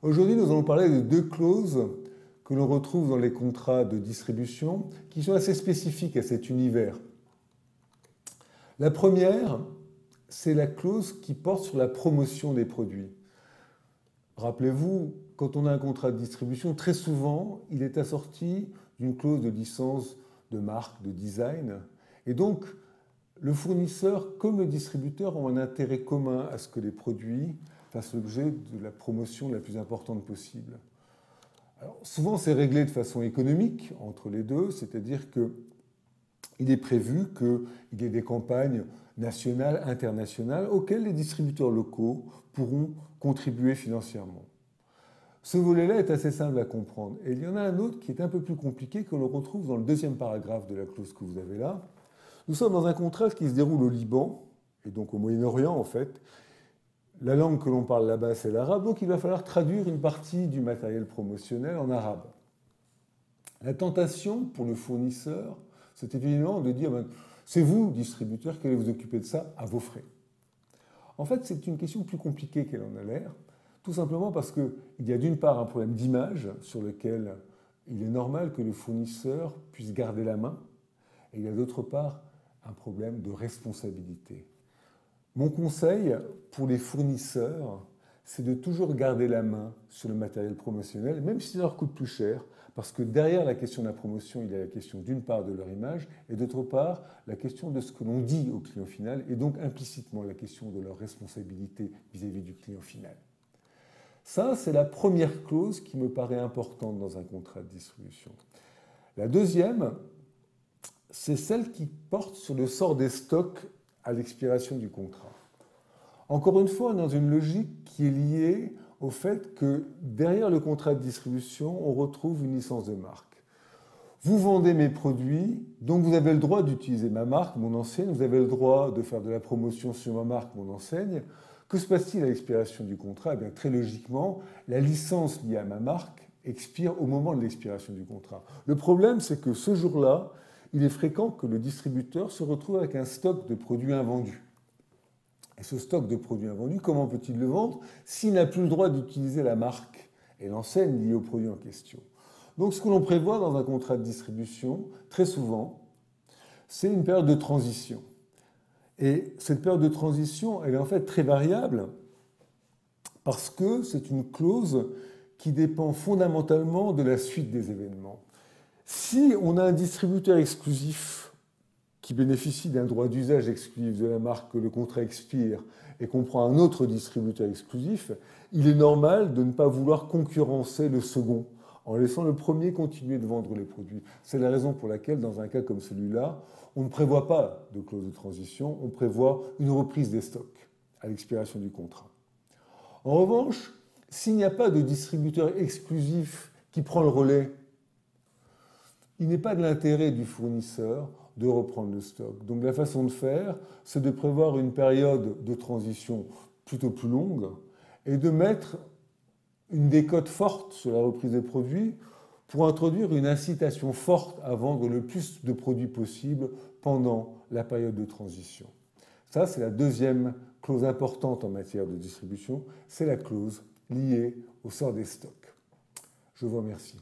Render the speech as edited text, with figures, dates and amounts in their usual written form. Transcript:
Aujourd'hui, nous allons parler de deux clauses que l'on retrouve dans les contrats de distribution qui sont assez spécifiques à cet univers. La première, c'est la clause qui porte sur la promotion des produits. Rappelez-vous, quand on a un contrat de distribution, très souvent, il est assorti d'une clause de licence de marque, de design. Et donc, le fournisseur comme le distributeur ont un intérêt commun à ce que les produits fassent l'objet de la promotion la plus importante possible. Alors, souvent, c'est réglé de façon économique entre les deux, c'est-à-dire qu'il est prévu qu'il y ait des campagnes nationales, internationales, auxquelles les distributeurs locaux pourront contribuer financièrement. Ce volet-là est assez simple à comprendre. Et il y en a un autre qui est un peu plus compliqué, que l'on retrouve dans le deuxième paragraphe de la clause que vous avez là. Nous sommes dans un contrat qui se déroule au Liban, et donc au Moyen-Orient en fait. La langue que l'on parle là-bas, c'est l'arabe, donc il va falloir traduire une partie du matériel promotionnel en arabe. La tentation pour le fournisseur, c'est évidemment de dire c'est vous, distributeur, qui allez vous occuper de ça à vos frais. En fait, c'est une question plus compliquée qu'elle en a l'air, tout simplement parce qu'il y a d'une part un problème d'image sur lequel il est normal que le fournisseur puisse garder la main, et il y a d'autre part un problème de responsabilité. Mon conseil pour les fournisseurs, c'est de toujours garder la main sur le matériel promotionnel, même si ça leur coûte plus cher, parce que derrière la question de la promotion, il y a la question d'une part de leur image, et d'autre part la question de ce que l'on dit au client final, et donc implicitement la question de leur responsabilité vis-à-vis du client final. Ça, c'est la première clause qui me paraît importante dans un contrat de distribution. La deuxième, c'est celle qui porte sur le sort des stocks à l'expiration du contrat. Encore une fois, dans une logique qui est liée au fait que derrière le contrat de distribution, on retrouve une licence de marque. Vous vendez mes produits, donc vous avez le droit d'utiliser ma marque, mon enseigne, vous avez le droit de faire de la promotion sur ma marque, mon enseigne. Que se passe-t-il à l'expiration du contrat? Eh bien, très logiquement, la licence liée à ma marque expire au moment de l'expiration du contrat. Le problème, c'est que ce jour-là, il est fréquent que le distributeur se retrouve avec un stock de produits invendus. Et ce stock de produits invendus, comment peut-il le vendre s'il n'a plus le droit d'utiliser la marque et l'enseigne liée au produit en question? Donc ce que l'on prévoit dans un contrat de distribution, très souvent, c'est une période de transition. Et cette période de transition, elle est en fait très variable parce que c'est une clause qui dépend fondamentalement de la suite des événements. Si on a un distributeur exclusif qui bénéficie d'un droit d'usage exclusif de la marque, que le contrat expire et qu'on prend un autre distributeur exclusif, il est normal de ne pas vouloir concurrencer le second en laissant le premier continuer de vendre les produits. C'est la raison pour laquelle, dans un cas comme celui-là, on ne prévoit pas de clause de transition, on prévoit une reprise des stocks à l'expiration du contrat. En revanche, s'il n'y a pas de distributeur exclusif qui prend le relais, il n'est pas de l'intérêt du fournisseur de reprendre le stock. Donc la façon de faire, c'est de prévoir une période de transition plutôt plus longue et de mettre une décote forte sur la reprise des produits pour introduire une incitation forte à vendre le plus de produits possible pendant la période de transition. Ça, c'est la deuxième clause importante en matière de distribution, c'est la clause liée au sort des stocks. Je vous remercie.